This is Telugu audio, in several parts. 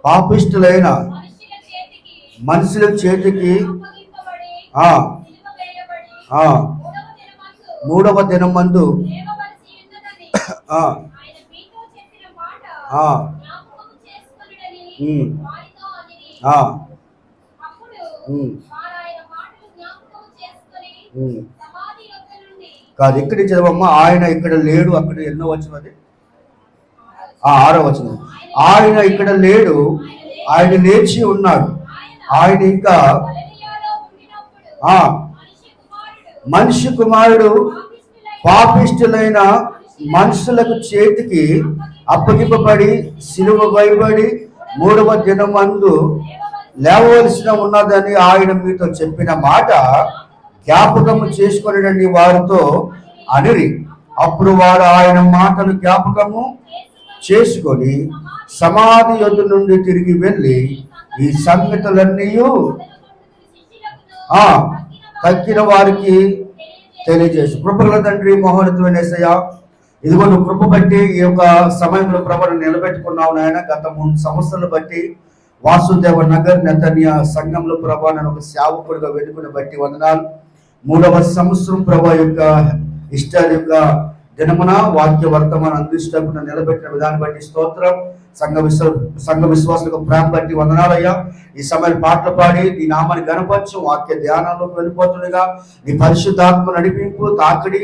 పాపిష్టులైన మనుషుల చేతికి మూడవ దినమందు కాదు, ఇక్కడి చదవమ్మా. ఆయన ఇక్కడ లేడు, అక్కడ ఎన్నో వచ్చినది 6వ వచనం. ఆయన ఇక్కడ లేడు, ఆయన లేచి ఉన్నాడు. ఆయన ఇంకా మనిషి కుమారుడు పాపిష్టులైన మనుషులకు చేతికి అప్పగింపబడి సిలువ వేయబడి 3వ దినమందు లేవవలసిన ఉన్నదని ఆయన మీతో చెప్పిన మాట జ్ఞాపకము చేసుకొనని వారితో అనిరి. అప్పుడు వారు ఆయన మాటలు జ్ఞాపకము చేసుకొని సమాధి యొద్ద నుండి తిరిగి వెళ్ళి ఈ సంగతులన్నీ తక్కిన వారికి తెలియజేసి, కృపగల తండ్రి, మహోన్నతమైన యేసయ్య, ఇదిగో నువ్వు కృప బట్టి ఈ యొక్క సమయంలో ప్రభువును నిలబెట్టుకున్నావు నాయన. గత 3 సంవత్సరాలు బట్టి వాసుదేవ నగర్ నెతన్యా సంఘంలో ప్రభా నన్ను ఒక సేవకుడిగా వెతుకుని బట్టి వందనాలు. 3వ సంవత్సరం ప్రభా యొక్క ఇష్టాల యొక్క దినమున వాక్య వర్తమానం అందించకుండా నిలబెట్టిన విధానం బట్టి స్తోత్రం. సంఘ విశ్వాసులకు ప్రేమ బట్టి వందనాలయ్యా. ఈ సమయం పాటలు పాడి నీ నామాన్ని గణపరచు, వాక్య ధ్యానంలోకి వెళ్ళిపోతుండగా నీ పరిశుద్ధాత్మ నడిపింపు తాకిడి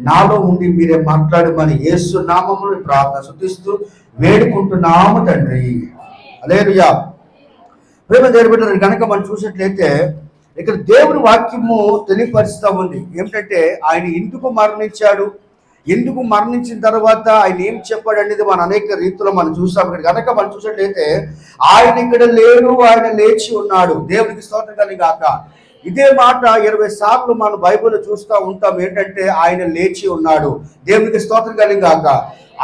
నాలో ఉండి మీరే మాట్లాడమని యేసు నామమును ప్రార్థన శుద్ధిస్తూ వేడుకుంటున్నాము తండ్రి. హల్లెలూయా. ప్రేమ దేవుని కనుక మనం చూసినట్లయితే ఇక్కడ దేవుని వాక్యము తెలియపరుస్తూ ఉంది. ఏమిటంటే ఆయన ఎందుకు మరణించాడు, ఎందుకు మరణించిన తర్వాత ఆయన ఏం చెప్పాడు అనేది మనం అనేక రీతిలో మనం చూస్తాం. ఇక్కడ కనుక మనం చూసినట్లయితే ఆయన ఇక్కడ లేడు, ఆయన లేచి ఉన్నాడు. దేవునికి స్తోత్రం కలిగాక. ఇదే మాట 20 సార్లు మనం బైబిల్లో చూస్తూ ఉంటాం. ఏంటంటే ఆయన లేచి ఉన్నాడు. దేవునికి స్తోత్రం కలిగాక.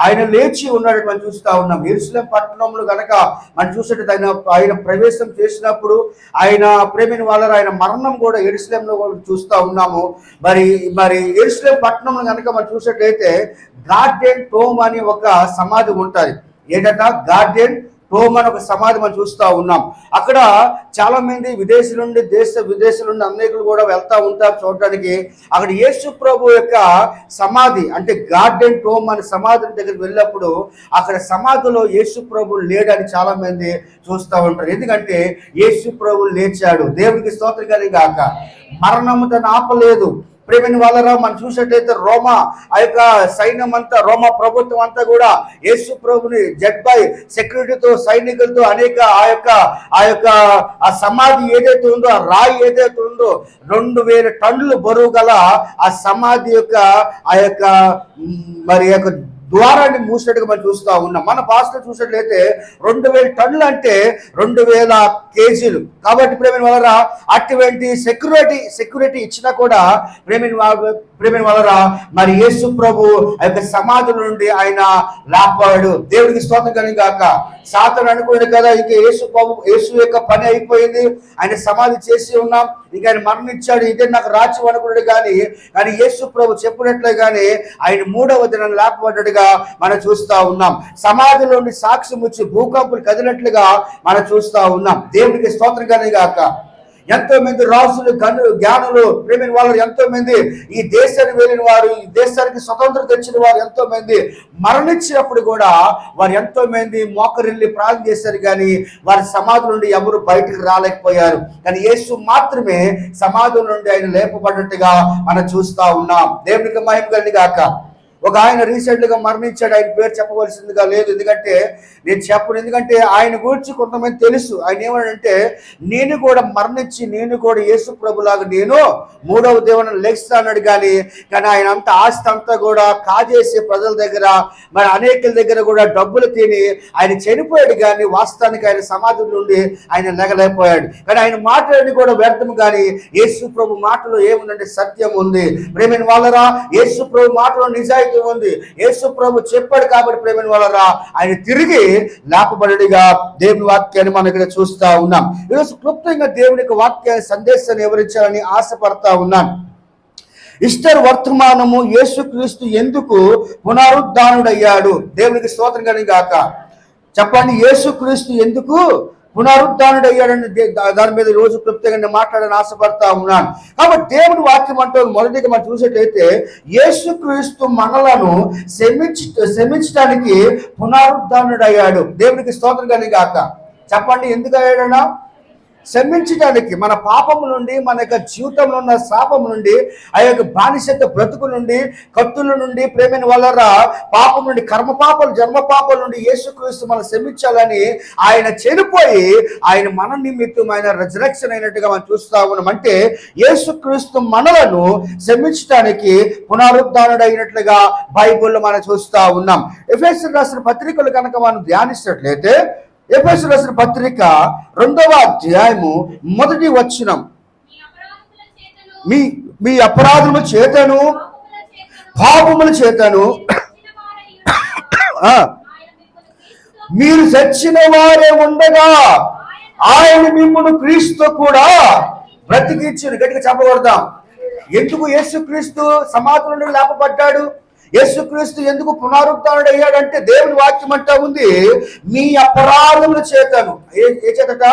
ఆయన లేచి ఉన్నాడు మనం చూస్తూ ఉన్నాం. యెరూషలేము పట్టణంలో కనుక మనం చూసినట్టు ఆయన ప్రవేశం చేసినప్పుడు ఆయన ప్రేమిని వాళ్ళ ఆయన మరణం కూడా యెరూషలేములో కూడా చూస్తూ ఉన్నాము. మరి యెరూషలేము పట్టణంలో కనుక మనం చూసినట్లయితే గార్డెన్ టోమ్ అని ఒక సమాధి ఉంటుంది. ఏంటంటే గార్డెన్ టోమ్ అని ఒక సమాధి మనం చూస్తూ ఉన్నాం. అక్కడ చాలా మంది విదేశీ నుండి విదేశాల నుండి అనేకులు కూడా వెళ్తూ ఉంటారు చూడడానికి. అక్కడ యేసు ప్రభు యొక్క సమాధి అంటే గార్డెన్ టోమ్ అనే సమాధి దగ్గరికి వెళ్ళినప్పుడు అక్కడ సమాధిలో యేసు ప్రభు లేడని చాలా మంది చూస్తూ ఉంటారు. ఎందుకంటే యేసు ప్రభు లేచాడు. దేవునికి స్తోత్రం కలిగాక. మరణము తను ఆపలేదు. ప్రేమిని వాళ్ళరా మనం చూసినట్లయితే రోమా ఆ యొక్క సైన్యం అంతా, రోమా ప్రభుత్వం అంతా కూడా యేసు ప్రభుని జడ్ బై సెక్యూరిటీతో సైనికులతో అనేక ఆ సమాధి ఏదైతే ఉందో, ఆ రాయి ఏదైతే ఉందో 2000 టన్నులు బరువు గల ఆ సమాధి యొక్క మరి ద్వారాన్ని మూసినట్టుగా మనం చూస్తూ ఉన్నాం. మన భాషలో చూసినట్లయితే 2000 టన్నులు అంటే 2000 కేజీలు. కాబట్టి ప్రేమిని వాళ్ళరా అటువంటి సెక్యూరిటీ ఇచ్చినా కూడా ప్రేమిని వాళ్ళరా మరి యేసు ప్రభు ఆ యొక్క సమాధి నుండి ఆయన లాపాడు. దేవుడికి స్తోత్రం కలిగాక. సాతాను అనుకున్నాడు కదా, ఇంక యేసు యొక్క పని అయిపోయింది, ఆయన సమాధి చేసి ఉన్నాం, ఇంక ఆయన మరణించాడు, ఇదే నాకు రాజ్యం అనుకున్నాడు. కానీ యేసు ప్రభు చెప్పినట్లే కానీ ఆయన 3వ దినం లేపబడ్డట్టుగా మనం చూస్తూ ఉన్నాం. సమాధిలో నుండి సాక్ష్యం వచ్చి భూకంపులు కదిలినట్లుగా మనం చూస్తూ ఉన్నాం. దేవుడికి స్తోత్రం కలిగాక. ఎంతో మంది రాజులు జ్ఞానులు ప్రేమిన వాళ్ళు ఎంతో మంది ఈ దేశానికి వెళ్ళిన వారు, ఈ దేశానికి స్వతంత్రం తెచ్చిన వారు ఎంతో మంది మరణించినప్పుడు కూడా వారు ఎంతో మంది మోకరిల్లి ప్రార్థన చేశారు. కానీ వారి సమాధి నుండి ఎవరు బయటకు రాలేకపోయారు. కానీ యేసు మాత్రమే సమాధి నుండి ఆయన లేపబడ్డట్టుగా మనం చూస్తూ ఉన్నాం. దేవునికి మహిమ కలిగాక. ఒక ఆయన రీసెంట్గా మరణించాడు. ఆయన పేరు చెప్పవలసిందిగా లేదు, ఎందుకంటే నేను చెప్పను. ఎందుకంటే ఆయన గురించి కొంతమంది తెలుసు. ఆయన ఏమనంటే నేను కూడా మరణించి నేను కూడా యేసు ప్రభులాగా నేను 3వ దేవుని లేస్తానన్నాడు. కానీ ఆయన అంత ఆస్తి అంతా కూడా కాజేసి ప్రజల దగ్గర మరి అనేకల దగ్గర కూడా డబ్బులు తిని ఆయన చనిపోయాడు. కానీ వాస్తవానికి ఆయన సమాధి నుండి ఆయన లేగలేకపోయాడు. కానీ ఆయన మాటలని కూడా వ్యర్థం. కానీ యేసు ప్రభు మాటలో ఏముందంటే సత్యం ఉంది. ప్రేమైన వాళ్ళరా, యేసు ప్రభు మాటలో నిజాయితీ ఉంది. యేసు ప్రభు చెప్పాడు కాబట్టి ప్రేమైన వాళ్ళరా ఆయన తిరిగి లేపబడిగా దేవుని వాక్యాన్ని మనం ఇక్కడ చూస్తా ఉన్నాం. ఈరోజు క్లుప్తంగా దేవుని యొక్క వాక్య సందేశాన్ని వివరించాలని ఆశపడతా ఉన్నాను. ఈస్టర్ వర్తమానము యేసుక్రీస్తు ఎందుకు పునరుద్ధానుడయ్యాడు. దేవునికి స్తోత్రం కలిగాక. చెప్పండి, యేసుక్రీస్తు ఎందుకు పునరుద్ధానుడు అయ్యాడని దాని మీద రోజు క్లుప్తంగా నేను మాట్లాడని ఆశపడతా ఉన్నాను. కాబట్టి దేవుని వాక్యం అంటే మొదటిగా మనం చూసేటైతే యేసుక్రీస్తు మనలను క్షమించడానికి పునరుద్ధానుడు అయ్యాడు. దేవునికి స్తోత్రం కలిగి గాక. చెప్పండి, ఎందుకు అయ్యాడన్నా? క్షమించడానికి, మన పాపము నుండి, మన యొక్క జీవితంలో ఉన్న శాపం నుండి, ఆ యొక్క బానిసత్వ బ్రతుకు నుండి, కత్తుల నుండి, ప్రేమైన వలన పాపం నుండి, కర్మ పాపాలు, జన్మ పాపాల నుండి యేసుక్రీస్తు మనం క్షమించాలని ఆయన చనిపోయి ఆయన మన నిమిత్తం ఆయన రిజరెక్షన్ అయినట్టుగా మనం చూస్తా ఉన్నాం. అంటే యేసుక్రీస్తు మనలను క్షమించడానికి పునరుద్ధానుడు అయినట్లుగా బైబిల్లో మనం చూస్తా ఉన్నాం. ఎఫెసీయులకు రాసిన పత్రికలు కనుక మనం ధ్యానించినట్లయితే ఎఫెసీయులకు రాసిన పత్రిక 2వ అధ్యాయము 1వ వచనం, మీ అపరాధముల చేతను పాపముల చేతను మీరు చచ్చిన వారే ఉండగా ఆయన మిమ్మును క్రీస్తు కూడా బ్రతికించును. గట్టిగా చెప్పకూడదాం. ఎందుకు యేసుక్రీస్తు సమాధుల నుండి లేపబడ్డాడు? యేసుక్రీస్తు ఎందుకు పునరుద్ధానుడు అయ్యాడంటే దేవుని వాక్యం అంటా ఉంది, మీ అపరాధముల చేతను, ఏ చేతట?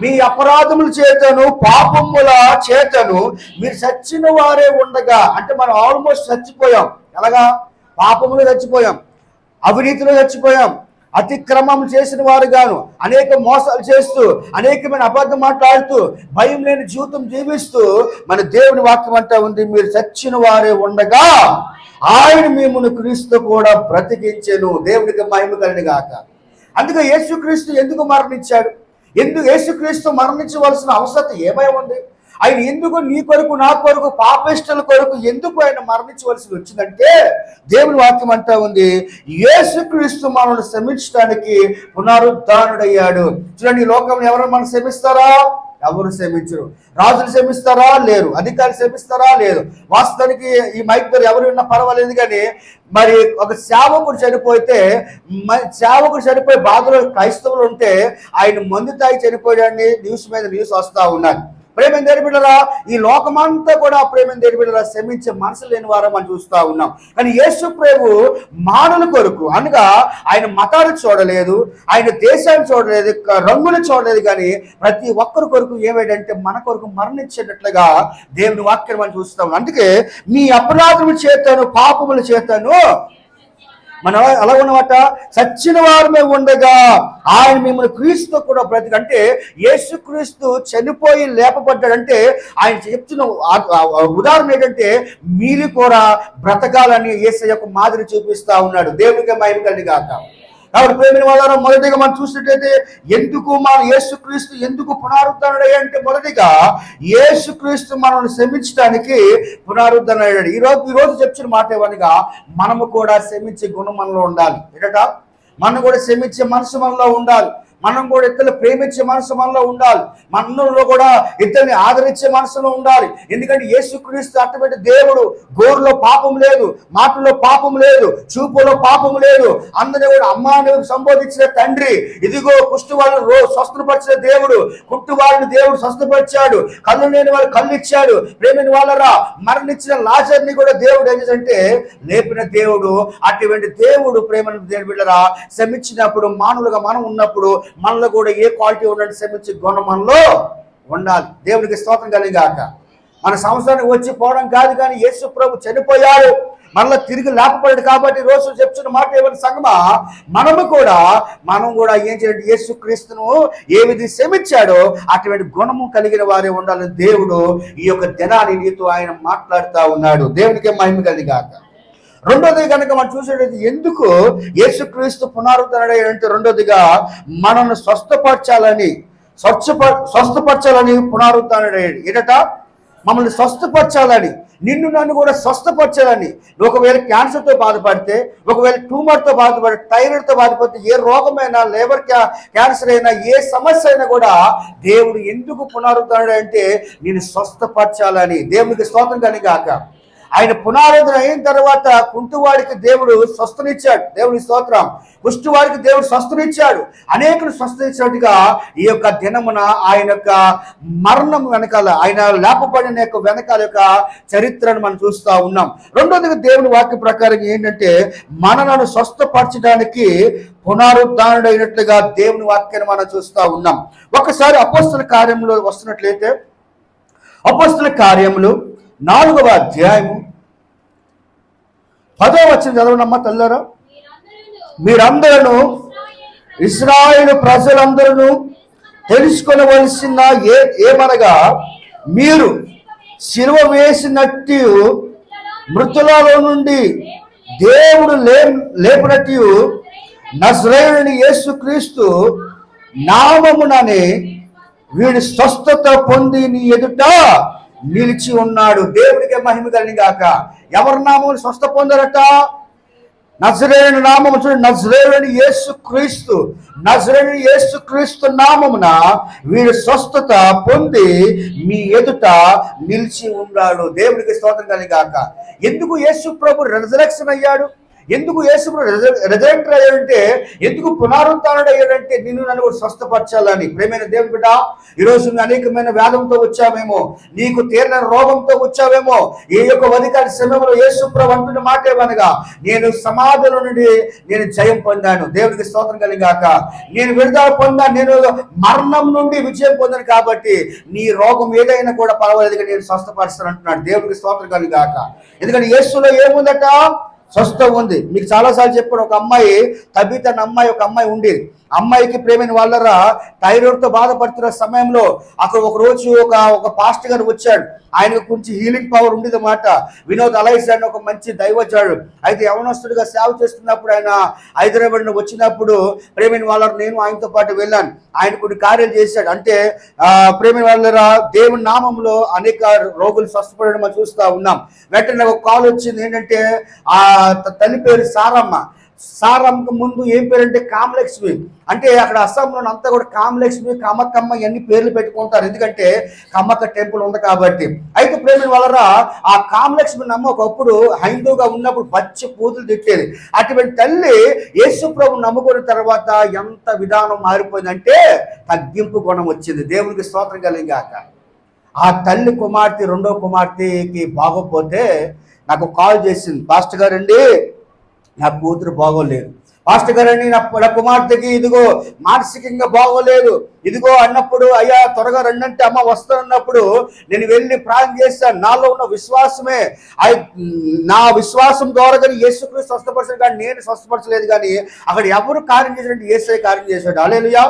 మీ అపరాధముల చేతను పాపముల చేతను మీరు చచ్చిన వారే ఉండగా. అంటే మనం ఆల్మోస్ట్ చచ్చిపోయాం. ఎలాగా? పాపములు చచ్చిపోయాం, అవినీతిలో చచ్చిపోయాం, అతిక్రమం చేసిన వారు గాను, అనేక మోసాలు చేస్తూ, అనేకమైన అబద్ధం మాట్లాడుతూ, భయం లేని జీవితం జీవిస్తూ మన దేవుని వాక్యం అంటా ఉంది, మీరు చచ్చిన వారే ఉండగా ఆయన మిమ్మును క్రీస్తు కూడా బ్రతికించెను. దేవునికి మహిమ కలుగును గాక. అందుకే యేసుక్రీస్తు ఎందుకు మరణించాడు? ఎందుకు యేసుక్రీస్తు మరణించవలసిన అవసరం ఏమై ఉంది? ఆయన ఎందుకు నీ కొరకు, నా కొరకు, పాపిష్టుల కొరకు ఎందుకు ఆయన మరణించవలసి వచ్చిందంటే దేవుని వాక్యం అంటా ఉంది, యేసుక్రీస్తు మనల్ని క్షమించడానికి పునరుద్ధానుడయ్యాడు. చూడండి, ఈ లోకంలో ఎవరైనా మనం క్షమిస్తారా? ఎవరు క్షమించరు. రాజులు క్షమిస్తారా? లేరు. అధికారులు క్షమిస్తారా? లేదు. వాస్తవానికి ఈ మైక్ దగ్గర ఎవరు ఉన్నా పర్వాలేదు, కానీ మరి ఒక సేవకుడు చనిపోయి బాధలో క్రైస్తవులు ఉంటే ఆయన మందు తాగి చనిపోయాడని న్యూస్ మీద న్యూస్ వస్తా ఉన్నారు. ప్రేమ దేని బిడ్డరా, ఈ లోకమంతా కూడా ప్రేమ దేని బిడ్డరా క్షమించే మనసు లేని వారు మనం చూస్తా ఉన్నాం. కానీ యేసు ప్రభు మానవుల కొరకు అనగా ఆయన మతాన్ని చూడలేదు, ఆయన దేశాన్ని చూడలేదు, రంగులు చూడలేదు, కానీ ప్రతి ఒక్కరి కొరకు ఏమైందంటే మన కొరకు మరణించేటట్లుగా దేవుని వాక్యం మనం చూస్తాం. అందుకే మీ అపరాధముల చేతను పాపముల చేతను మనం అలా ఉన్నమాట చచ్చిన వారమే ఉండగా ఆయన మిమ్మల్ని క్రీస్తు కూడా బ్రతికి. అంటే యేసుక్రీస్తు చనిపోయి లేపబడ్డాడంటే ఆయన చెప్తున్న ఉదాహరణ ఏంటంటే మీరు కూడా బ్రతకాలని యేసయ్య యొక్క మాదిరి చూపిస్తా ఉన్నాడు. దేవునికి మహిమ కలుగును గాక. కాబట్టి ప్రేమిన వాళ్ళ మొదటిగా మనం చూసినట్లయితే ఎందుకు మన యేసుక్రీస్తు ఎందుకు పునరుద్ధరణుడు అంటే మొదటిగా యేసుక్రీస్తు మనల్ని క్షమించడానికి పునరుద్ధరణుడు. ఈరోజు చెప్పిన మాట ఏమనగా మనము కూడా క్షమించే గుణం మనలో ఉండాలి. ఏంటట? మనం కూడా క్షమించే మనసు మనలో ఉండాలి. మనం కూడా ఇతరులు ప్రేమించే మనసు మనలో ఉండాలి. మనలో కూడా ఇతరుని ఆదరించే మనసులో ఉండాలి. ఎందుకంటే యేసుక్రీస్తు అటువంటి దేవుడు. గోరులో పాపం లేదు, మాటలో పాపం లేదు, చూపులో పాపం లేదు. అందరినీ కూడా అమ్మా అని సంబోధించిన తండ్రి. ఇదిగో కుష్టి వాళ్ళని స్వస్థపరిచిన దేవుడు, కుట్టు వాళ్ళని దేవుడు స్వస్థపరిచాడు. కళ్ళు లేని వాళ్ళు కళ్ళు ఇచ్చాడు. ప్రేమిన వాళ్ళరా మరణించిన లాజర్ని కూడా దేవుడు ఏంటంటే లేపిన దేవుడు. అటువంటి దేవుడు ప్రేమను దేవుడు బిడ్డరా క్షమించినప్పుడు మానవులుగా మనం ఉన్నప్పుడు మనలో కూడా ఏ క్వాలిటీ ఉండాలి? క్షమించే గుణం మనలో ఉండాలి. దేవునికి స్తోత్రం కలిగి గాక. మన సంవత్సరానికి వచ్చి పోవడం కాదు, కానీ యేసు ప్రభు చనిపోయాడు, మళ్ళీ తిరిగి లేపబడ్డాడు. కాబట్టి రోజు చెప్తున్న మాట ఏమైనా సంగమా మనం కూడా ఏం చేయాలి? యేసుక్రీస్తును ఏ విధంగా క్షమించాడో అటువంటి గుణము కలిగిన వారే ఉండాలని దేవుడు ఈ యొక్క దినాన్ని నీతో ఆయన మాట్లాడుతూ ఉన్నాడు. దేవునికి మహిమ కలిగి గాక. రెండోది కనుక మనం చూసేది ఎందుకు యేసుక్రీస్తు పునరుద్ధరణ అంటే రెండోదిగా మనల్ని స్వస్థపరచాలని పునరుద్ధరణ ఏదట? మమ్మల్ని స్వస్థపరచాలని, నిన్ను నన్ను కూడా స్వస్థపరచాలని. ఒకవేళ క్యాన్సర్తో బాధపడితే, ఒకవేళ ట్యూమర్తో బాధపడితే, థైరాయిడ్తో బాధపడితే, ఏ రోగమైనా, లేబర్ క్యాన్సర్ అయినా, ఏ సమస్య అయినా కూడా దేవుడు ఎందుకు పునరుద్ధరణ అంటే నేను స్వస్థపరచాలని. దేవునికి స్తోత్రం కలిగి గాక. ఆయన పునరుద్ధరణ అయిన తర్వాత కుంటివాడికి దేవుడు స్వస్థనిచ్చాడు. దేవుని స్తోత్రం. కుష్టివాడికి దేవుడు స్వస్థనిచ్చాడు. అనేకులు స్వస్థనిచ్చినట్టుగా ఈ యొక్క దినమున ఆయన యొక్క మరణం వెనకాల, ఆయన లేపబడిన యొక్క వెనకాల యొక్క చరిత్రను మనం చూస్తూ ఉన్నాం. రెండోదిగా దేవుని వాక్య ప్రకారం ఏంటంటే మనలను స్వస్థపరచడానికి పునరుద్ధరణుడైనట్లుగా దేవుని వాక్యాన్ని మనం చూస్తూ ఉన్నాం. ఒకసారి అపోస్తల కార్యంలో వస్తున్నట్లయితే అపోస్తల కార్యములు 4వ అధ్యాయము 10వ వచనం చదవనమ్మా తల్లారా. మీరందరూ ఇశ్రాయేలు ప్రజలందరూ తెలుసుకొనవలసిన ఏమనగా మీరు శిలువ వేసినట్టు మృతులలో నుండి దేవుడు లేపినట్టు నజరేయుడైన యేసుక్రీస్తు నామముననే వీడు స్వస్థత పొంది నీ ఎదుట నిలిచి ఉన్నాడు. దేవుడికి మహిమ కలిగిన గాక. ఎవరి నామమును స్వస్థ పొందారట? నజరేయుని నామము చూడండి. నజరేయుడైన యేసుక్రీస్తు, నజరేయుడైన యేసుక్రీస్తు నామమున వీడు స్వస్థత పొంది మీ ఎదుట నిలిచి ఉన్నాడు. దేవుడికి స్తోత్రం కలిగిన గాక. ఎందుకు యేసు ప్రభు రిజరెక్షన్ అయ్యాడు? ఎందుకు యేసు రిజరెక్ట్ అయ్యాడంటే, ఎందుకు పునరుద్ధరణ అయ్యాడంటే నిన్ను నన్ను కూడా స్వస్థపరచాలని. ప్రేమైన దేవుని బిడ్డ, ఈరోజు అనేకమైన వ్యాధంతో వచ్చావేమో, నీకు తీరని రోగంతో వచ్చావేమో. ఈ యొక్క అధికారి సమయంలో యేసు ప్రభు అంటున్న మాటేమనగా, నేను సమాధిలో నుండి నేను జయం పొందాను. దేవుడికి స్తోత్రం కలిగాక. నేను విడుదల పొందాను, నేను మరణం నుండి విజయం పొందాను. కాబట్టి నీ రోగం ఏదైనా కూడా పర్వాలేదు, నేను స్వస్థపరుస్తాను అంటున్నాడు. దేవుడికి స్తోత్రం కలిగాక. ఎందుకంటే యేసులో ఏముందట? స్వస్థం ఉంది. మీకు చాలాసార్లు చెప్పాడు. ఒక అమ్మాయి తబిత అన్న అమ్మాయి, ఒక అమ్మాయి ఉండేది. అమ్మాయికి ప్రేమైన వాళ్ళరా థైరాయిడ్తో బాధపడుతున్న సమయంలో అక్కడ ఒక రోజు ఒక పాస్టర్ గారు వచ్చాడు. ఆయనకు కొంచెం హీలింగ్ పవర్ ఉండేది అన్నమాట. వినోద్ అలైస్ అని ఒక మంచి దైవజనుడు. అయితే యవనస్తుడిగా సేవ చేస్తున్నప్పుడు ఆయన హైదరాబాద్ వచ్చినప్పుడు ప్రేమైన వాళ్ళ నేను ఆయనతో పాటు వెళ్ళాను. ఆయన కొన్ని కార్యాలు చేశాడు. అంటే ప్రేమైన వాళ్ళరా దేవుని నామంలో అనేక రోగులు స్వస్థపడడం మనం చూస్తూ ఉన్నాం. వెంటనే ఒక కాల్ వచ్చింది. ఏంటంటే ఆ తల్లి పేరు సారమ్మ. సారమ్మకు ముందు ఏం పేరు అంటే కామలక్ష్మి. అంటే అక్కడ అస్సాంలో అంతా కూడా కామలక్ష్మి, కమ్మకమ్మ ఇవన్నీ పేర్లు పెట్టుకుంటారు. ఎందుకంటే కమ్మక్క టెంపుల్ ఉంది కాబట్టి. అయితే ప్రేమ వాళ్ళరా ఆ కామలక్ష్మి నమ్మ ఒకప్పుడు హైందవుగా ఉన్నప్పుడు పచ్చి పూతులు తిట్టేది. అటువంటి తల్లి యేసు ప్రభు నమ్ముకున్న తర్వాత ఎంత విధానం మారిపోయిందంటే తగ్గింపు గుణం వచ్చింది. దేవునికి స్తోత్రం కలిగాక. ఆ తల్లి కుమార్తె రెండో కుమార్తెకి బాగోపోతే నాకు కాల్ చేసింది. పాస్టర్ గారండి, నా కూతురు బాగోలేదు. పాస్టర్ గారండి, నా కుమార్తెకి ఇదిగో మానసికంగా బాగోలేదు ఇదిగో అన్నప్పుడు, అయ్యా త్వరగా రండంటే అమ్మ వస్తానన్నప్పుడు నేను వెళ్ళి ప్రార్థన చేశాను. నాలో ఉన్న విశ్వాసమే, నా విశ్వాసం ద్వారా కానీ యేసుక్రీస్తు స్వస్థపరచాడు. కానీ నేను స్వస్థపరచలేదు. కానీ అక్కడ ఎవరు కార్యం చేసినట్టు యేసయ్య కార్యం చేశాడు. హల్లెలూయా.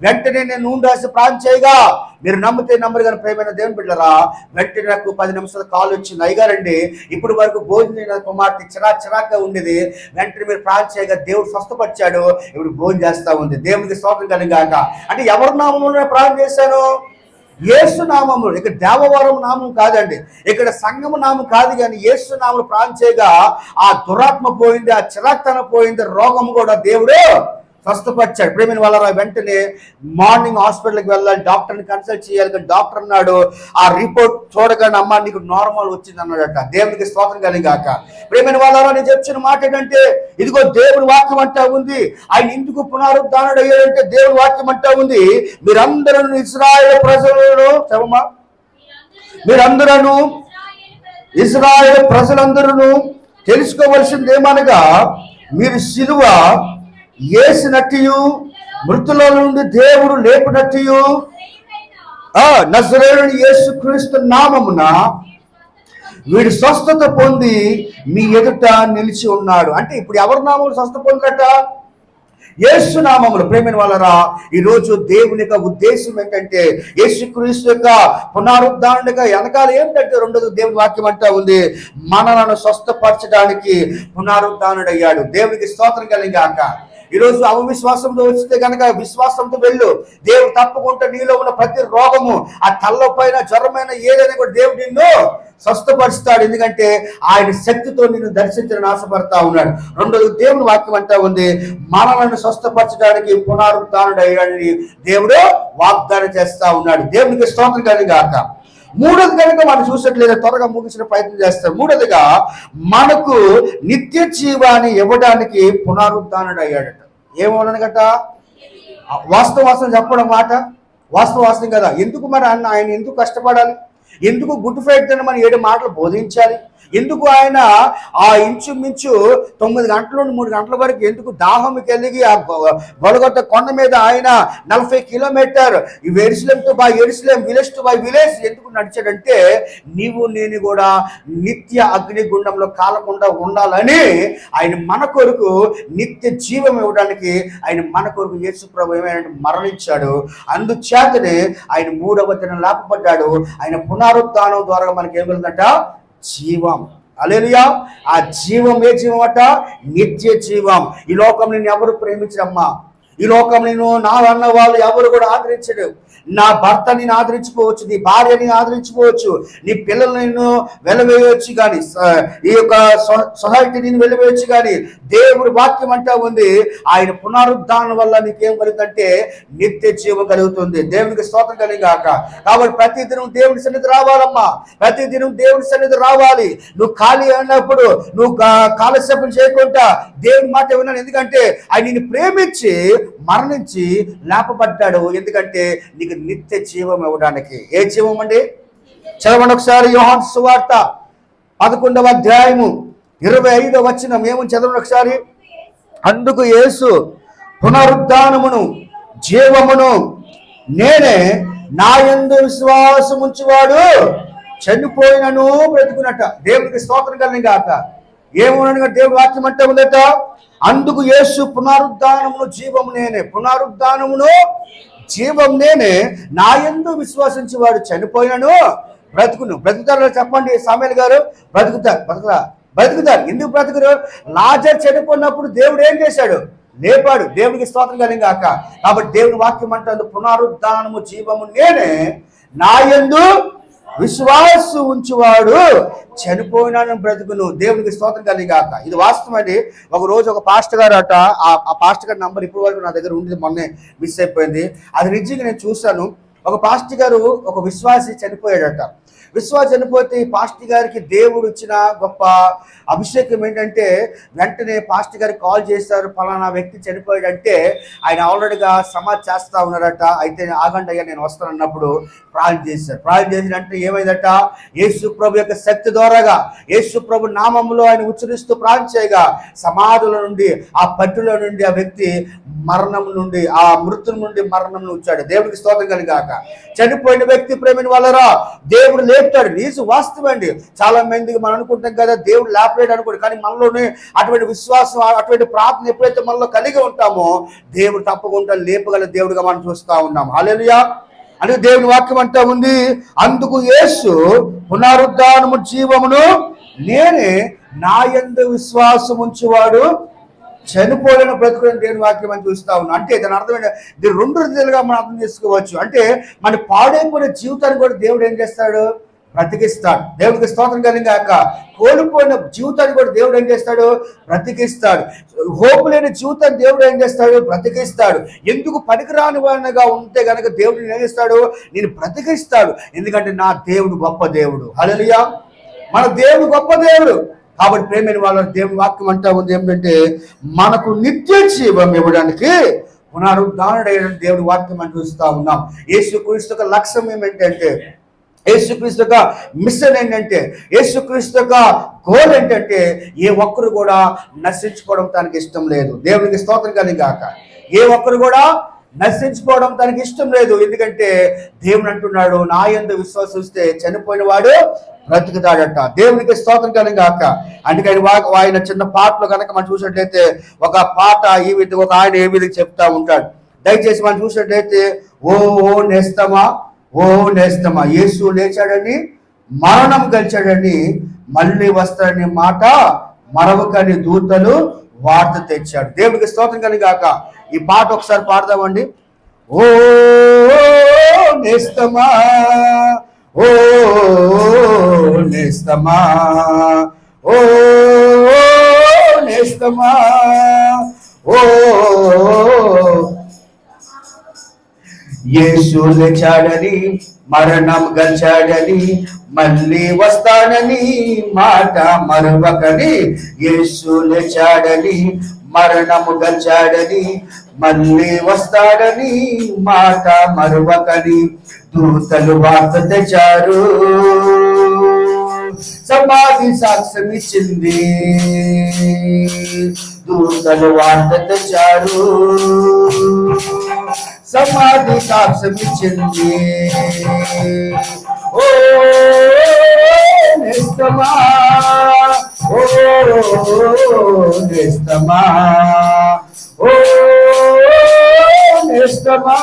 వెంటనే నేను నూనె రాసి ప్రార్థన చేయగా, మీరు నమ్మితే నమ్మరు కానీ ప్రేమైన దేవుని బిడ్డలారా, వెంటనే నాకు 10 నిమిషాల కాల్ వచ్చింది. అయ్యగారండి, ఇప్పుడు వరకు భోజనం కుమార్తె చిరాగ్గా ఉండేది. వెంటనే మీరు ప్రార్థన చేయగా దేవుడు స్వస్థపరిచాడు, ఇప్పుడు భోజనం చేస్తా ఉంది. దేవునికి స్తోత్రం కలిగాక. అంటే ఎవరి నామంలో ప్రార్థన చేశాను? యేసు నామములు. ఇక్కడ దేవవరం నామం కాదండి, ఇక్కడ సంఘము నామం కాదు. కానీ యేసు నామములు ప్రార్థన చేయగా ఆ దురాత్మ పోయింది, ఆ చిరాక్తనం పోయింది, రోగం కూడా దేవుడు స్వస్థపరిచాడు. ప్రేమిన వాళ్ళ వెంటనే మార్నింగ్ హాస్పిటల్కి వెళ్ళాలి, డాక్టర్ని కన్సల్ట్ చేయాలి. కానీ డాక్టర్ అన్నాడు, ఆ రిపోర్ట్ చూడగానే అమ్మ నీకు నార్మల్ వచ్చింది అన్నాడట. దేవునికి స్తోత్రం కలిగాక. ప్రేమిన వాళ్ళ నేను చెప్పిన మాట ఏంటంటే, ఇదిగో దేవుని వాక్యం అంటా ఉంది. ఆయన ఇందుకు పునరుద్ధరణుడు అయ్యాడంటే దేవుని వాక్యం అంటా ఉంది, మీరందరూ ఇశ్రాయేలు ప్రజలను చెప్పమా, మీరందరూ ఇశ్రాయేలు ప్రజలందరూ తెలుసుకోవలసింది ఏమనగా, మీరు శిలువ యేసునట్టు మృతుల నుండి దేవుడు లేపినట్టు నజరేయుడైన యేసుక్రీస్తు నామమున వీడు స్వస్థత పొంది మీ ఎదుట నిలిచి ఉన్నాడు. అంటే ఇప్పుడు ఎవరి నామములు స్వస్థ పొందట? యేసు నామములు. ప్రేమైన వాళ్ళరా, ఈరోజు దేవుని యొక్క ఉద్దేశం ఏంటంటే, యేసుక్రీస్తు యొక్క పునరుద్ధరణగా వెనకాల ఏంటంటే రెండోది దేవుని వాక్యం అంటా ఉంది, మనలను స్వస్థపరచడానికి పునరుద్ధరణుడయ్యాడు. దేవునికి స్తోత్రం కలిగాక. ఈరోజు అవిశ్వాసంతో వస్తే కనుక విశ్వాసంతో వెళ్ళు. దేవుడు తప్పకుండా నీలో ఉన్న ప్రతి రోగము, ఆ తల్ల పైన జ్వరమైన ఏదైనా కూడా దేవుడు నిన్ను స్వస్థపరుస్తాడు. ఎందుకంటే ఆయన శక్తితో నిన్ను దర్శించాలని ఆశపడతా ఉన్నాడు. రెండోది దేవుని వాక్యం అంటా ఉంది, మనలను స్వస్థపరచడానికి పునరుద్ధరణుడు అయ్యాడని దేవుడు వాగ్దానం చేస్తా ఉన్నాడు. దేవునికి స్తోత్రం కలిగాక. మూడోది కనుక మనం చూసినట్లయితే త్వరగా ముగించిన ప్రయత్నం చేస్తాం. మూడోదిగా మనకు నిత్య జీవాన్ని ఇవ్వడానికి పునరుద్ధానుడు అయ్యాడట. ఏమవునగట? వాస్తవాసం చెప్పడం మాట వాస్తవాసం కదా. ఎందుకు మరి ఆయన ఎందుకు కష్టపడాలి? ఎందుకు గుడ్ ఫ్రైడే మనం 7 మాటలు బోధించాలి? ఎందుకు ఆయన ఆ ఇంచుమించు 9 గంటల నుండి 3 గంటల వరకు ఎందుకు దాహం కలిగి ఆ గొలగొట్ట కొండ మీద ఆయన 40 kilometre Jerusalem to by Jerusalem, village to by village ఎందుకు నడిచాడంటే నీవు నేను కూడా నిత్య అగ్నిగుండంలో కాలకుండా ఉండాలని ఆయన మన కొరకు నిత్య జీవం ఇవ్వడానికి ఆయన మన కొరకు యేసు ప్రభువు ఏమైనా మరణించాడు. అందుచేతనే ఆయన 3వ దినం లేపబడ్డాడు. ఆయన పునరుద్ధానం ద్వారా మనకి ఏమిటంట? జీవం. హల్లెలూయా. ఆ జీవం ఏ జీవం అట? నిత్య జీవం. ఈ లోకం నేను ఎవరు ప్రేమించరమ్మా, ఈ లోకం నేను నా అన్న వాళ్ళు ఎవరు కూడా ఆదరించడు. నా భర్త నేను ఆదరించుకోవచ్చు, నీ భార్య నేను ఆదరించుకోవచ్చు, నీ పిల్లలు నేను వెలవేయవచ్చు, కానీ ఈ యొక్క సొసైటీ నేను వెలవేయచ్చు, కానీ దేవుడి వాక్యం అంటా ఉంది ఆయన పునరుద్ధానం వల్ల నీకేం కలుగుతుందంటే నిత్య జీవం కలుగుతుంది. దేవునికి స్తోత్రం కలిగాక. కాబట్టి ప్రతిదినం దేవుడి సన్నిధి రావాలమ్మా, ప్రతిదినం దేవుడి సన్నిధి రావాలి. నువ్వు ఖాళీ అయినప్పుడు నువ్వు కాలక్షేపం చేయకుండా దేవుని మాట విన్నాను. ఎందుకంటే ఆయన నిన్ను ప్రేమించి మరణించి లేపబడ్డాడు. ఎందుకంటే నీకు నిత్య జీవం ఇవ్వడానికి. ఏ జీవం అండి? చదవండి ఒకసారి. యోహాను సువార్త 11వ అధ్యాయము 25వ వచనం ఏమని చదవండి ఒకసారి. అందుకు యేసు పునరుద్ధానమును జీవమును నేనే, నా యందు విశ్వాసం ఉంచువాడు చనిపోయినను బ్రతుకునట. దేవునికి స్తోత్రం కలిగాక. ఏమనగా దేవుడి వాక్యం అంటే ఉందట. అందుకు యేసు పునరుద్ధానమును జీవము నేనే, పునరుద్ధానమును జీవం నేనే, నా యందు విశ్వసించేవాడు చనిపోయినను బ్రతుకును. బ్రతుకుతారు చెప్పండి సమూయేలు గారు. బ్రతుకుతారు. ఎందుకు బ్రతుకురు? లాజరు చనిపోయినప్పుడు దేవుడు ఏం చేశాడు? లేపాడు. దేవుడికి స్తోత్రం కలిగాక. కాబట్టి దేవుని వాక్యం అంటుంది పునరుద్ధానము జీవము నేనే, నా యందు విశ్వాసం ఉంచువాడు చనిపోయినాను బ్రతుకును. దేవునికి స్తోత్రం కలిగాక. ఇది వాస్తవం అండి. ఒక రోజు ఒక పాస్టర్ గారు అట, ఆ పాస్టర్ గారి నంబర్ ఇప్పటి వరకు నా దగ్గర ఉండేది, మొన్నే మిస్ అయిపోయింది. అది నిజంగా నేను చూశాను. ఒక పాస్టర్ గారు ఒక విశ్వాసి చనిపోయాడట. విశ్వాసం చనిపోతే ఈ పాస్టర్ గారికి దేవుడు ఇచ్చిన గొప్ప అభిషేకం ఏంటంటే వెంటనే పాస్టర్ గారికి కాల్ చేశారు, ఫలానా వ్యక్తి చనిపోయాడంటే ఆయన ఆల్రెడీగా సమాధి చేస్తా ఉన్నారట. అయితే ఆగండి అయ్యా నేను వస్తానన్నప్పుడు ప్రార్థన చేశారు. ప్రార్థన చేసినంటే ఏమైందట? యేసు ప్రభు యొక్క శక్తి ద్వారాగా యేసు ప్రభు నామములో ఆయన ఉచ్చరిస్తూ ప్రార్థన చేయగా సమాధుల నుండి ఆ పట్టులో నుండి ఆ వ్యక్తి మరణం నుండి ఆ మృతుల నుండి మరణం వచ్చాడు. దేవుడికి స్తోత్రం కలిగాక. చనిపోయిన వ్యక్తి ప్రేమిని వాళ్ళరా దేవుడు లేపుతాడు. నీసు వాస్తవం అండి. చాలా మందికి మనం అనుకుంటాం కదా దేవుడు లేపలేడు అనుకోండి, కానీ మనలోనే అటువంటి విశ్వాసం అటువంటి ప్రార్థన ఎప్పుడైతే మనలో కలిగి ఉంటామో దేవుడు తప్పకుండా లేపగల దేవుడిగా మనం చూస్తా ఉన్నాం. హల్లెలూయా. అని దేవుని వాక్యం అంటా ఉంది. అందుకు యేసు పునరుద్ధానము జీవమును నేనే, నా యందు విశ్వాసం ఉంచువాడు చనిపోయిన బ్రతుకుని దేవుని వాక్యం అని చూస్తా ఉన్నాం. అంటే దాని అర్థమైంది, దీన్ని 2 రీతిలుగా మనం అర్థం చేసుకోవచ్చు. అంటే మన పాడైపోయిన జీవితాన్ని కూడా దేవుడు ఏం చేస్తాడు? బ్రతికిస్తాడు. దేవుడికి స్తోత్రం కలిగాక. కోల్పోయిన జీవితాన్ని కూడా దేవుడు ఏం చేస్తాడు? బ్రతికిస్తాడు. హోపు లేని జీవితాన్ని దేవుడు ఏం చేస్తాడు? బ్రతికిస్తాడు. ఎందుకు పనికిరాని వాడిగా ఉంటే గనక దేవుడు ఏం చేస్తాడు? నేను బ్రతికిస్తాడు. ఎందుకంటే నా దేవుడు గొప్ప దేవుడు. హల్లెలూయా. మన దేవుడు గొప్ప దేవుడు. కాబట్టి ప్రేమైన వాళ్ళ దేవుని వాక్యం అంటా ఉంది ఏమిటంటే మనకు నిత్య జీవం ఇవ్వడానికి పునరుద్ధానుడైన దేవుడి వాక్యం అని చూస్తూ ఉన్నాం. యేసుక్రీస్తు యొక్క లక్ష్యం ఏమిటంటే, యేసుక్రీస్తు యొక్క మిషన్ ఏంటంటే, యేసుక్రీస్తు యొక్క గోల్ ఏంటంటే ఏ ఒక్కరు కూడా నశించుకోవడం తనకి ఇష్టం లేదు. దేవునికి స్తోత్రం కలిగాక. ఏ ఒక్కరు కూడా నశించుకోవడం తనకి ఇష్టం లేదు. ఎందుకంటే దేవుడు అంటున్నాడు, నా యందు విశ్వాసిస్తే చనిపోయిన వాడు బ్రతుకుతాడట. దేవునికి స్తోత్రం కలిగాక. అందుకని ఆయన చిన్న పాటలో కనుక మనం చూసినట్లయితే ఒక పాట ఈ విధంగా ఒక ఆయన ఏ విధంగా చెప్తా ఉంటాడు. దయచేసి మనం చూసినట్లయితే ఓ నేస్తమా, ఓ నేస్తమా, యేసు లేచాడని మరణం గెలిచాడని మళ్ళీ వస్తాడని మాట మరవకని దూతలు వార్త తెచ్చాడు. దేవుడికి స్తోత్రం కలిగాక. ఈ పాట ఒకసారి పాడదామండి. ఓ నేస్తమా, ఓ నేస్తమా, ఓ నేస్తమా, ఓ యేసు లేచాడని, మరణం గెలిచాడని, మళ్ళీ వస్తాడని మాట మరువకని. యేసు లేచాడని, మరణము గెలిచాడని, మళ్ళీ వస్తాడని మాట మరువకని. దూతలు వార్త తెచ్చారు, సమాధి సాక్ష్యం ఇచ్చింది. దూతలు వార్త తెచ్చారు, సమాధి సాక్ష్యం ఇచ్చింది. ఓ నేస్తమా, ఓ నేస్తమా, ఓ నేస్తమా,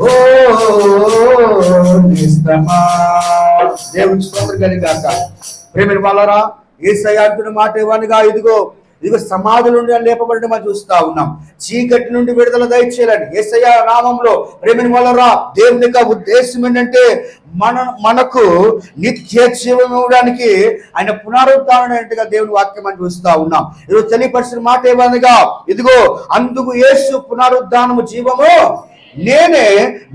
ఓ నేస్తమా. దేవుని స్తోత్రం కలిగాక. ప్రేమైన వాళ్ళరా, యేసయ్య అంటున్న మాట ఇవ్వనుగా, ఇదిగో సమాధుల నుండి లేపబడి మనం చూస్తా ఉన్నాం. చీకటి నుండి విడుదల దయచేయాలని యేసయ్య నామంలో. ప్రేమైన వాళ్ళరా, దేవుని యొక్క ఉద్దేశం ఏంటంటే మనకు నిత్య జీవం ఇవ్వడానికి ఆయన పునరుద్ధారణగా దేవుని వాక్యం అని చూస్తా ఉన్నాం. ఈరోజు తెలియపరిచిన మాట ఏమనగా, ఇదిగో అందుకు యేసు పునరుద్ధానము జీవము నేనే,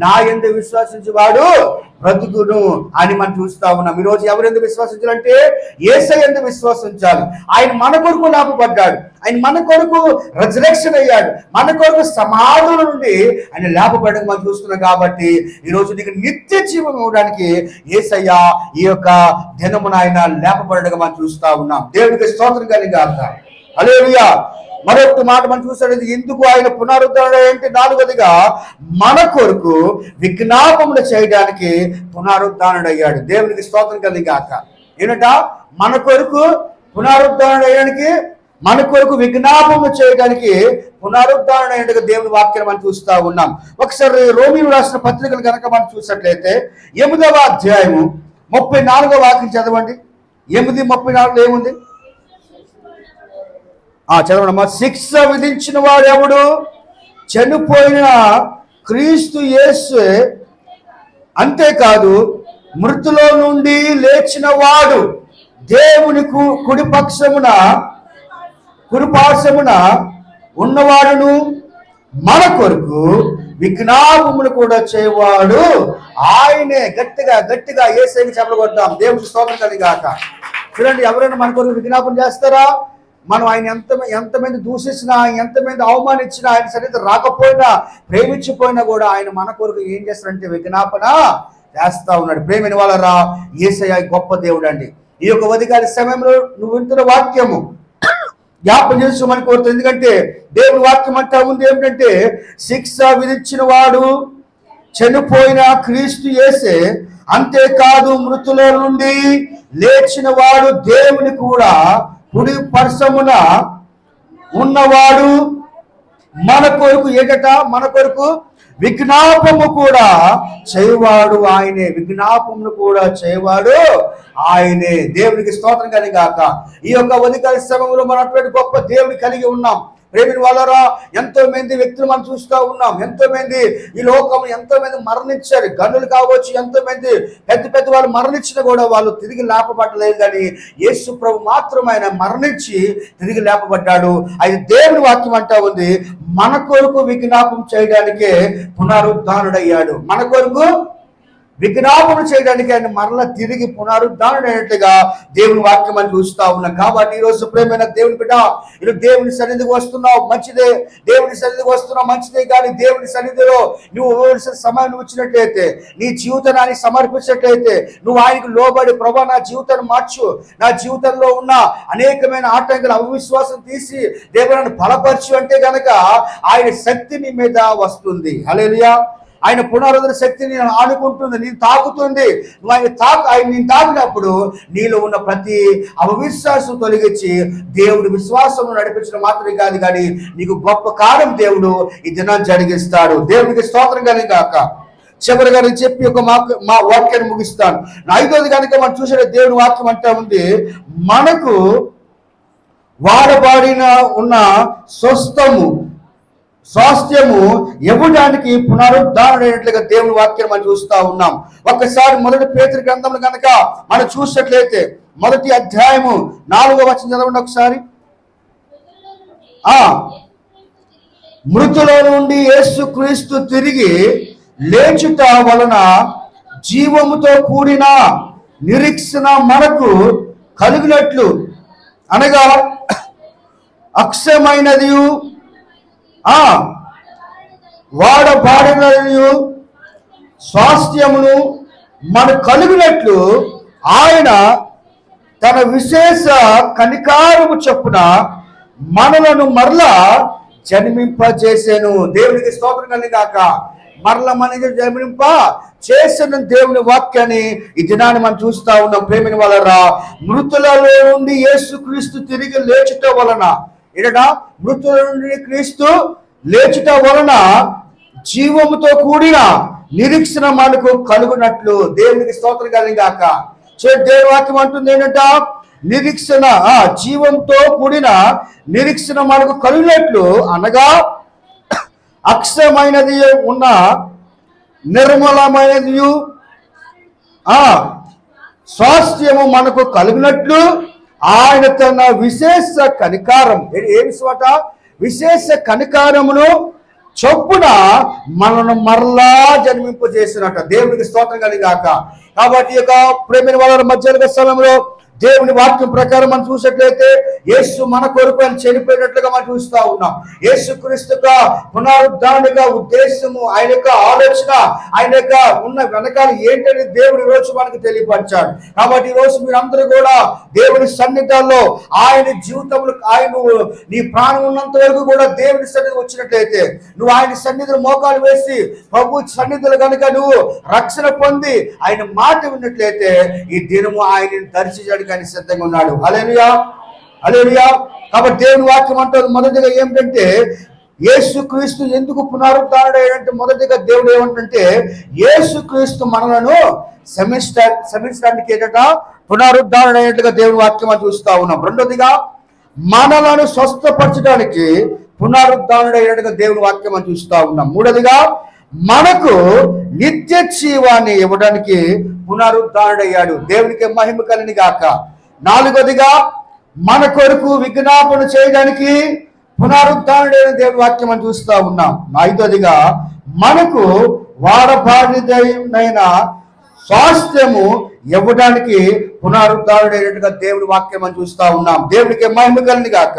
నా యందు విశ్వసించువాడు బ్రతుకును అని మనం చూస్తా ఉన్నాం. ఈరోజు ఎవరెందు విశ్వసించాలంటే యేసయ్య యందు విశ్వసించాలి. ఆయన మన కొరకు లాభపడ్డాడు, ఆయన మన కొరకు రిజరెక్షన్ అయ్యాడు, మన కొరకు సమాధుల నుండి ఆయన లాభపడడం మనం చూస్తున్నాం. కాబట్టి ఈరోజు నీకు నిత్య జీవం ఇవ్వడానికి యేసయ్య ఈ యొక్క దినమున ఆయన లేపబడగా మనం చూస్తా ఉన్నాం. దేవునికి స్తోత్రం కలిగాక. హల్లెలూయా. మరొక మాట మనం చూసాడు, ఎందుకు ఆయన పునరుద్ధరణ ఏంటి? నాలుగోదిగా మన కొరకు విజ్ఞాపములు చేయడానికి పునరుద్ధరణ అయ్యాడు. దేవునికి స్తోత్రం కలిగాక. ఏమిట? మన కొరకు పునరుద్ధరణ అయ్యడానికి, మన కొరకు విజ్ఞాపములు చేయడానికి పునరుద్ధరణ అయ్యేట్టుగా దేవుని వాక్యం మనం చూస్తా ఉన్నాం. ఒకసారి రోమీయులు రాసిన పత్రికలు కనుక మనం చూసినట్లయితే 8వ అధ్యాయము 34వ వాక్యం చదవండి. 8:34 ఏముంది? చదవడమ్మా. శిక్ష విధించిన వాడు ఎవడు? చనిపోయిన క్రీస్తు యేసు, అంతేకాదు మృతులో నుండి లేచిన వాడు దేవుని కుడిపార్శ్వమున ఉన్నవాడును మన కొరకు విజ్ఞాపములు కూడా చేయవాడు ఆయనే. గట్టిగా గట్టిగా యేసయ్యకి చెప్పబడ్డాం. దేవునికి స్తోత్రం కలిగాక. చూడండి, ఎవరైనా మన కొరకు విజ్ఞాపన చేస్తారా? మనం ఆయన ఎంతమంది దూషించినా, ఎంతమంది అవమానించినా, ఆయన సరిగ్గా రాకపోయినా, ప్రేమించిపోయినా కూడా ఆయన మన కొరకు ఏం చేస్తారంటే విజ్ఞాపన చేస్తా ఉన్నాడు. ప్రేమైన వాళ్ళరా, యేసయ్య గొప్ప దేవుడు అండి. ఈ యొక్క ఉదయకాల సమయంలో నువ్వు వింటున్న వాక్యము జ్ఞాపకం చేసుకోమని కోరుతుంది. ఎందుకంటే దేవుని వాక్యం అంటా ఉంది ఏమిటంటే, శిక్ష విధించిన వాడు చనిపోయిన క్రీస్తు యేసే, అంతేకాదు మృతుల నుండి లేచిన వాడు దేవుని కూడా కుడి పర్శ్వమున ఉన్నవాడు మన కొరకు ఏటట? మన కొరకు విజ్ఞాపము కూడా చేయవాడు ఆయనే. విజ్ఞాపమును కూడా చేయవాడు ఆయనే. దేవునికి స్తోత్రం కలిగాక. ఈ యొక్క ఉదయకాల సమయంలో మనం అటువంటి గొప్ప దేవుని కలిగి ఉన్నాం. ప్రేమిని వాళ్ళరా, ఎంతో మంది వ్యక్తులు మనం చూస్తూ ఉన్నాం. ఎంతో మంది ఈ లోకంలో ఎంతో మంది మరణించారు. గనులు కావచ్చు, ఎంతో మంది పెద్ద వాళ్ళు మరణించినా కూడా వాళ్ళు తిరిగి లేపబడలేదు. కానీ యేసు ప్రభు మాత్రం ఆయన మరణించి తిరిగి లేపబడ్డాడు. అది దేవుని వాక్యం అంటా ఉంది, మన కొరకు విజ్ఞాపం చేయడానికే పునరుద్ధానుడయ్యాడు. మన కొరకు విజ్ఞాపన చేయడానికి ఆయన మరలా తిరిగి పునరుద్ధారణ అయినట్లుగా దేవుని వాక్యం అని చూస్తా ఉన్నాం. కాబట్టి ఈరోజు ప్రేమైన దేవుని బిడ్డ, ఈరోజు దేవుని సన్నిధికి వస్తున్నావు, మంచిదే. దేవుని సన్నిధికి వస్తున్నావు, మంచిదే. కానీ దేవుని సన్నిధిలో నువ్వు సమయం వచ్చినట్లయితే, నీ జీవితాన్ని సమర్పించినట్లయితే, నువ్వు ఆయనకు లోబడి, ప్రభా నా జీవితాన్ని మార్చు, నా జీవితంలో ఉన్న అనేకమైన ఆటంకాలు అవిశ్వాసం తీసి దేవుని బలపరచు అంటే గనక ఆయన శక్తి నీ మీద వస్తుంది. హల్లెలూయా. ఆయన పునరుద్ధరణ శక్తిని ఆనుకుంటుంది, నేను తాకుతుంది. నువ్వు ఆయన నేను తాకినప్పుడు నీలో ఉన్న ప్రతి అవిశ్వాసం తొలగించి దేవుడు విశ్వాసం నడిపించడం మాత్రమే కాదు, కానీ నీకు గొప్ప కార్యం దేవుడు ఈ దినాన్ని జరిగిస్తాడు. దేవునికి స్తోత్రం కలిగాక. చివరిగా నేను చెప్పి ఒక మా వాక్యాన్ని ముగిస్తాను. 5వది కనుక మనం చూసే దేవుని వాక్యం అంటా ఉంది, మనకు వాడబాడిన ఉన్న స్వాస్థ్యము ఇవ్వడానికి పునరుద్ధరణైనట్లుగా దేవుని వాక్యం మనం చూస్తా ఉన్నాం. ఒక్కసారి 1 పేతురు గ్రంథంలో కనుక మనం చూసినట్లయితే 1వ అధ్యాయము 4వ వచనం చదవండి ఒకసారి. మృతుల నుండి యేసుక్రీస్తు తిరిగి లేచుట వలన జీవముతో కూడిన నిరీక్షణ మనకు కలిగినట్లు, అనగా అక్షయమైనది వాడబాడినది స్వాస్థ్యమును మనకు కలిగినట్లు ఆయన తన విశేష కనికారము చొప్పున మనలను మరలా జన్మింపజేసాను. దేవునికి స్తోత్రం కలిగాక. మరల మనకి జన్మింప చేసిన దేవుని వాక్యాన్ని ఈ దినాన్ని మనం చూస్తా ఉన్నాం. ప్రేమిని వాళ్ళరా, మృతులలో నుండి యేసుక్రీస్తు తిరిగి లేచుట వలన, ఏడట మృతుల నుండి క్రీస్తు లేచుట వలన జీవముతో కూడిన నిరీక్షణ మనకు కలుగునట్లు. దేవునికి స్తోత్రం కలిగాక. దేవుని వాక్యం అంటుంది ఏంటంట, నిరీక్షణ, జీవంతో కూడిన నిరీక్షణ మనకు కలిగినట్లు, అనగా అక్షయమైనది ఉన్న నిర్మలమైనది స్వాస్థ్యము మనకు కలిగినట్లు ఆయన తన విశేష కనికారం, ఏమి స్వాట విశేష కనికారమును చొప్పున మనను మరలా జన్మింపజేసినట్ట. దేవునికి స్తోత్రం కలిగాక. కాబట్టి ఈ యొక్క ప్రేమిని వాళ్ళ మధ్య సమయంలో దేవుని వాక్యం ప్రకారం మనం చూసినట్లయితే యేసు మన కొరకు ఆయన చనిపోయినట్లుగా మనం చూస్తా ఉన్నాం. యేసుక్రీస్తుగా పునరుద్ధారణగా ఉద్దేశము, ఆయన యొక్క ఆలోచన, ఆయన యొక్క ఉన్న వెనకాల ఏంటని దేవుడు ఈ రోజు మనకు తెలియపరిచాడు. కాబట్టి ఈ రోజు మీరందరూ కూడా దేవుని సన్నిధాల్లో ఆయన జీవితంలో ఆయన నీ ప్రాణం ఉన్నంత వరకు కూడా దేవుని సన్నిధి వచ్చినట్లయితే, నువ్వు ఆయన సన్నిధిలో మోకాలు వేసి ప్రభు సన్నిధులు కనుక నువ్వు రక్షణ పొంది ఆయన మాట విన్నట్లయితే ఈ దినము ఆయనను దర్శించడానికి ఆయన సిద్ధంగా ఉన్నాడు. హల్లెలూయా, హల్లెలూయా. కాబట్టి దేవుని వాక్యం అంటారు మొదటిగా ఏమిటంటే, యేసుక్రీస్తు ఎందుకు పునరుద్ధారుడైనంటే, మొదటిగా దేవుడు ఏమంటే యేసుక్రీస్తు మనలను క్షమించడానికి ఏంటంట పునరుద్ధారుడైనట్లుగా దేవుని వాక్యం అని చూస్తా ఉన్నాం. రెండోదిగా మనలను స్వస్థపరచడానికి పునరుద్ధారుడైనట్టుగా దేవుని వాక్యం అని చూస్తా ఉన్నాం. మూడోదిగా మనకు నిత్య జీవాన్ని ఇవ్వడానికి పునరుద్ధారుడయ్యాడు. దేవునికి మహిమ కలిని గాక. నాలుగోదిగా మన కొరకు విజ్ఞాపన చేయడానికి పునరుద్ధారుడైన దేవుని వాక్యం అని చూస్తా ఉన్నాం. ఐదోదిగా మనకు వాడబాడిదైన స్వాస్థ్యము ఇవ్వడానికి పునరుద్ధారుడైనట్టుగా దేవుని వాక్యం అని చూస్తా ఉన్నాం. దేవునికి మహిమ కలిని గాక.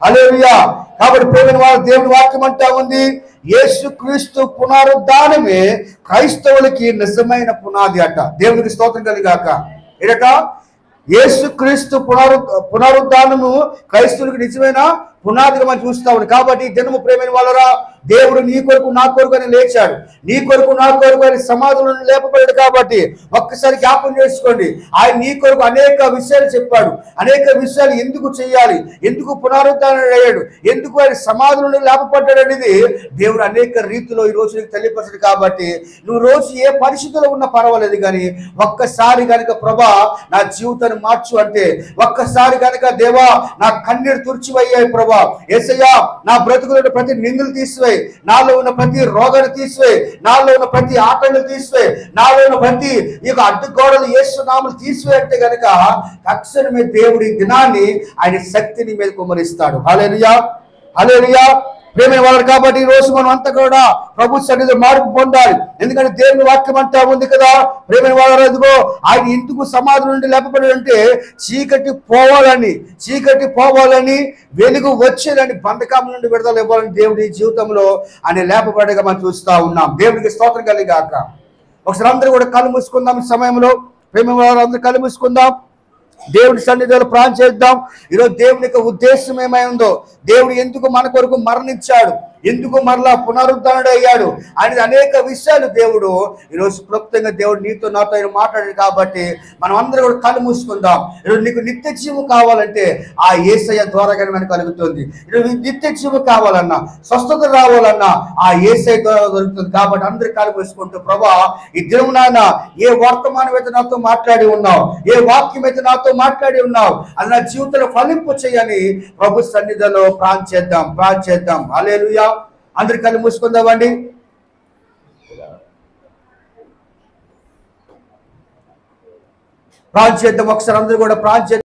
హల్లెలూయా. కాబట్టి ప్రేమ వాళ్ళ దేవుని వాక్యం అంటా ఉంది, యేసుక్రీస్తు పునరుద్ధానమే క్రైస్తవులకి నిజమైన పునాది అట. దేవునికి స్తోత్రం కలిగాక. ఏడట యేసుక్రీస్తు పునరుద్ధానము క్రైస్తవులకు నిజమైన పునాదిగా మనం చూస్తా ఉన్నాం. కాబట్టి దినము ప్రేమైన వాళ్ళరా, దేవుడు నీ కొరకు నా కొరకు అని లేచాడు, నీ కొరకు నా కొరకు అని సమాధులను లేపబడ్డాడు. కాబట్టి ఒక్కసారి జ్ఞాపకం చేసుకోండి, ఆయన నీ కొరకు అనేక విషయాలు చెప్పాడు. అనేక విషయాలు ఎందుకు చేయాలి, ఎందుకు పునరుద్ధారణ అయ్యాడు, ఎందుకు ఆయన సమాధులను లేపబడ్డాడు అనేది దేవుడు అనేక రీతిలో ఈ రోజు నీకు తెలియపరచాడు. కాబట్టి నువ్వు రోజు ఏ పరిస్థితుల్లో ఉన్నా పర్వాలేదు, కానీ ఒక్కసారి కనుక ప్రభా నా జీవితాన్ని మార్చు అంటే, ఒక్కసారి కనుక దేవా నా కన్నీరు తుడిచివయ్యాయి ప్రభా, యేసయ్యా నా బ్రతుకులో ప్రతి నిందలు తీసివేయి, నాలో ఉన్న ప్రతి రోగాన్ని తీసివేయి, నాలో ఉన్న ప్రతి ఆటలు తీసివేయి, నాలో ఉన్న ప్రతి ఈ యొక్క అడ్డుగోడలు యేసు నామములు తీసివేయి అంటే కనుక తక్షణమే దేవుడి దినాన్ని ఆయన శక్తిని మీద కుమ్మరిస్తాడు. హల్లెలూయా, హల్లెలూయా. ప్రేమ వాళ్ళు కాబట్టి ఈ రోజు మనం అంతా కూడా ప్రభు సన్నిధిలో మార్పు పొందాలి. ఎందుకంటే దేవుని వాక్యం అంతా ఉంది కదా, ప్రేమ వాళ్ళ ఎదుగో ఆయన ఎందుకు సమాధి నుండి లేపబడాడంటే చీకటి పోవాలని వెలుగు వచ్చేదని బంధకం నుండి విడుదల ఇవ్వాలని దేవుడి జీవితంలో ఆయన లేపబడగా మనం చూస్తా ఉన్నాం. దేవుడికి స్తోత్రం కలిగాక. ఒకసారి అందరూ కూడా కళ్ళు మూసుకుందాం. ఈ సమయంలో ప్రేమ వాళ్ళందరూ కళ్ళు మూసుకుందాం, దేవుడి సన్నిధిలో ప్రార్థన చేద్దాం. ఈరోజు దేవుని యొక్క ఉద్దేశం ఏమై ఉందో, దేవుడు ఎందుకు మన కొరకు మరణించాడు, ఎందుకు మరలా పునరుద్ధరణ అయ్యాడు అనేది అనేక విషయాలు దేవుడు ఈరోజు క్లుప్తంగా దేవుడు నీతో నాతో ఆయన మాట్లాడాడు. కాబట్టి మనం అందరూ కూడా కళ్ళు మూసుకుందాం. ఈరోజు నీకు నిత్య జీవం కావాలంటే ఆ యేసయ్య ద్వారాగానే మనకు కలుగుతుంది. ఈరోజు నిత్య జీవం కావాలన్నా, స్వస్థత రావాలన్నా ఆ యేసయ్య ద్వారా దొరుకుతుంది. కాబట్టి అందరూ కళ్ళు మూసుకుంటూ, ప్రభా ఈ దినం నాయన ఏ వర్తమానం అయితే నాతో మాట్లాడి ఉన్నావు, ఏ వాక్యం అయితే నాతో మాట్లాడి ఉన్నావు, అది నా జీవితంలో ఫలింపు చేయని ప్రభు సన్నిధిలో ప్రార్థన చేద్దాం. హల్లెలూయా. అందరి కళ్ళు మూసుకుందామండి. ప్రార్థన చేద్దాం. ఒకసారి అందరూ కూడా ప్రార్థన చేద్దాం.